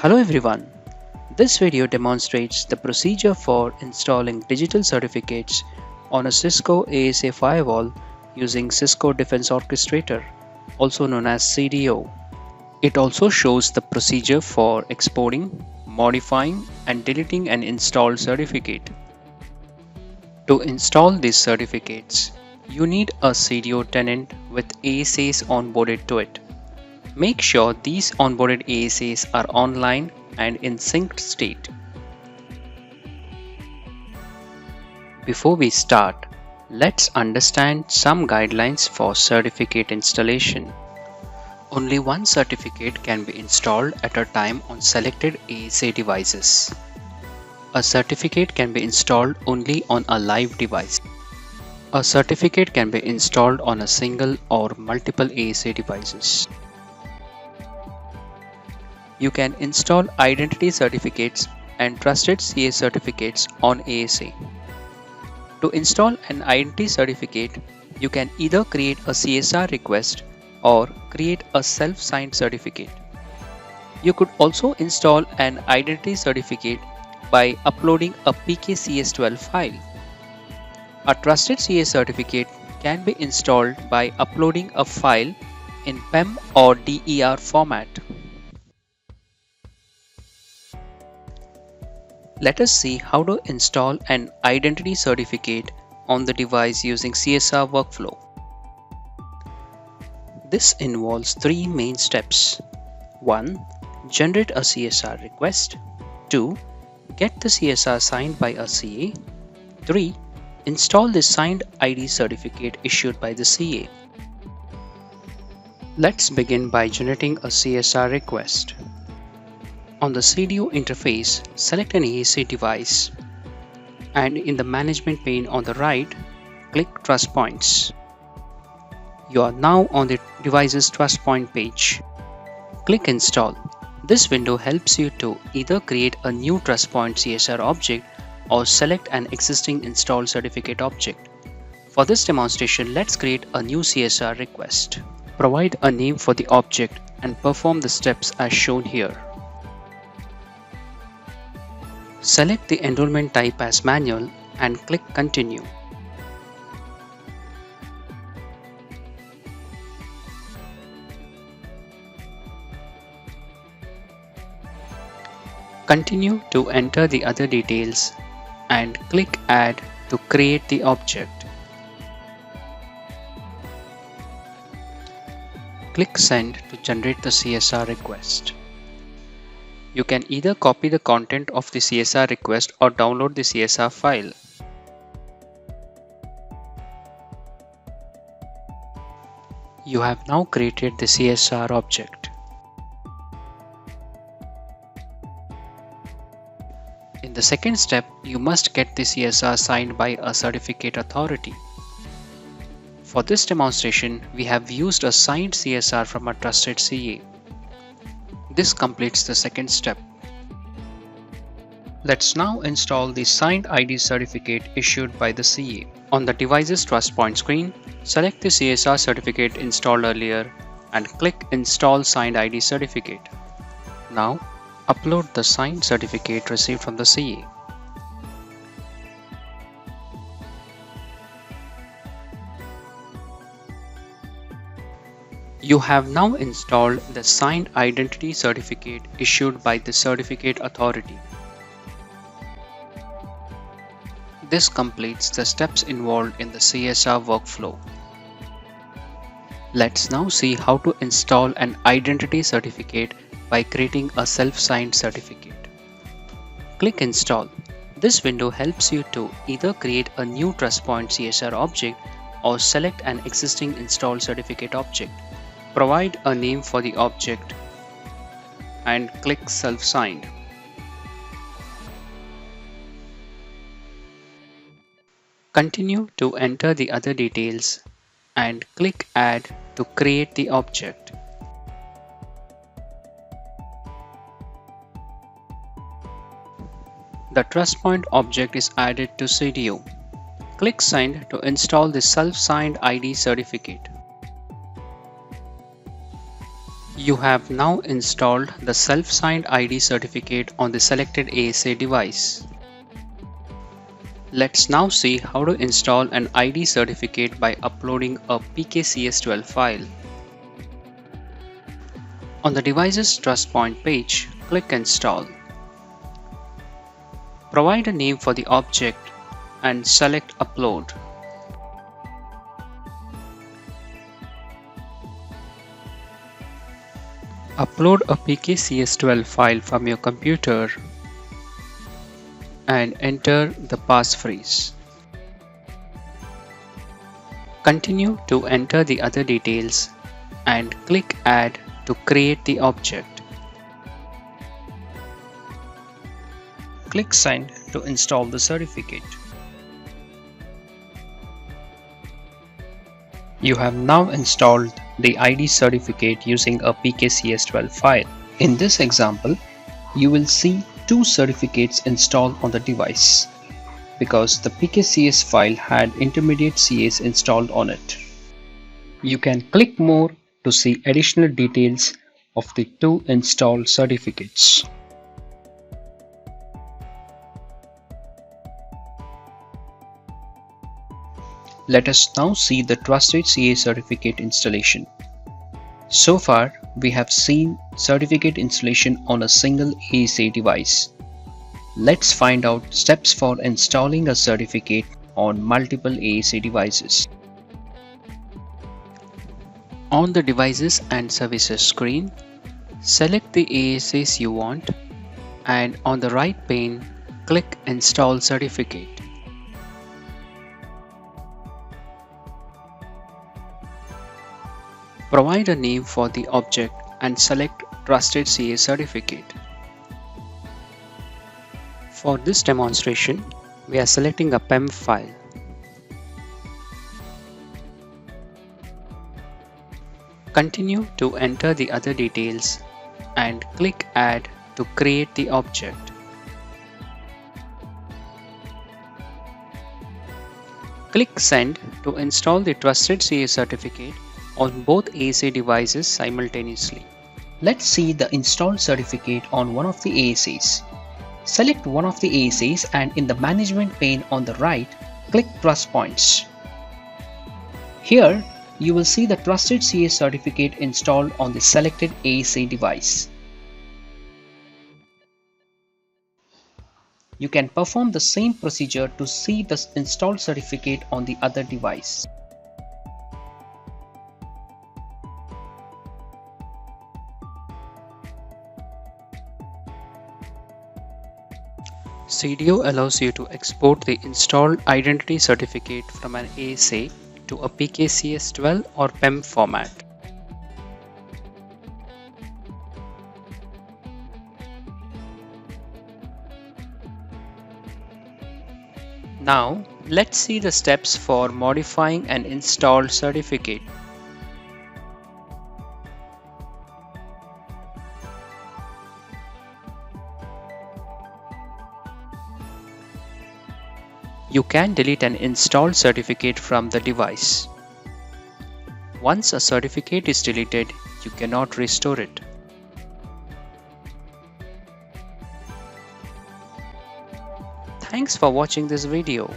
Hello everyone. This video demonstrates the procedure for installing digital certificates on a Cisco ASA firewall using Cisco Defense Orchestrator, also known as CDO. It also shows the procedure for exporting, modifying, and deleting an installed certificate. To install these certificates, you need a CDO tenant with ASAs onboarded to it. Make sure these onboarded ASAs are online and in synced state. Before we start, let's understand some guidelines for certificate installation. Only one certificate can be installed at a time on selected ASA devices. A certificate can be installed only on a live device. A certificate can be installed on a single or multiple ASA devices. You can install identity certificates and trusted CA certificates on ASA. To install an identity certificate, you can either create a CSR request or create a self-signed certificate. You could also install an identity certificate by uploading a PKCS12 file. A trusted CA certificate can be installed by uploading a file in PEM or DER format. Let us see how to install an identity certificate on the device using CSR workflow. This involves three main steps. 1. Generate a CSR request. 2. Get the CSR signed by a CA. 3. Install the signed ID certificate issued by the CA. Let's begin by generating a CSR request. On the CDO interface, select an ASA device and in the management pane on the right, click Trust Points. You are now on the device's Trust Point page. Click Install. This window helps you to either create a new Trust Point CSR object or select an existing installed certificate object. For this demonstration, let's create a new CSR request. Provide a name for the object and perform the steps as shown here. Select the enrollment type as manual and click Continue. Continue to enter the other details and click Add to create the object. Click Send to generate the CSR request. You can either copy the content of the CSR request or download the CSR file. You have now created the CSR object. In the second step, you must get the CSR signed by a certificate authority. For this demonstration, we have used a signed CSR from a trusted CA. This completes the second step. Let's now install the signed ID certificate issued by the CA. On the device's Trust Point screen, select the CSR certificate installed earlier and click Install Signed ID Certificate. Now, upload the signed certificate received from the CA. You have now installed the signed identity certificate issued by the certificate authority. This completes the steps involved in the CSR workflow. Let's now see how to install an identity certificate by creating a self-signed certificate. Click Install. This window helps you to either create a new TrustPoint CSR object or select an existing installed certificate object. Provide a name for the object and click Self-Signed. Continue to enter the other details and click Add to create the object. The TrustPoint object is added to CDO. Click Sign to install the self-signed ID certificate. You have now installed the self-signed ID certificate on the selected ASA device. Let's now see how to install an ID certificate by uploading a PKCS12 file. On the device's trust point page, click Install. Provide a name for the object and select Upload. Upload a PKCS12 file from your computer and enter the passphrase. Continue to enter the other details and click Add to create the object. Click Send to install the certificate. You have now installed the ID certificate using a PKCS12 file. In this example, you will see two certificates installed on the device because the PKCS file had intermediate CS installed on it. You can click More to see additional details of the two installed certificates. Let us now see the Trusted CA certificate installation. So far, we have seen certificate installation on a single ASA device. Let's find out steps for installing a certificate on multiple ASA devices. On the Devices and Services screen, select the ASAs you want and on the right pane, click Install Certificate. Provide a name for the object and select Trusted CA Certificate. For this demonstration, we are selecting a PEM file. Continue to enter the other details and click Add to create the object. Click Send to install the Trusted CA certificate on both ASA devices simultaneously. Let's see the installed certificate on one of the ASAs. Select one of the ASAs and in the management pane on the right, click Trust Points. Here, you will see the Trusted CA certificate installed on the selected ASA device. You can perform the same procedure to see the installed certificate on the other device. CDO allows you to export the installed identity certificate from an ASA to a PKCS12 or PEM format. Now, let's see the steps for modifying an installed certificate. You can delete an installed certificate from the device. Once a certificate is deleted, you cannot restore it. Thanks for watching this video.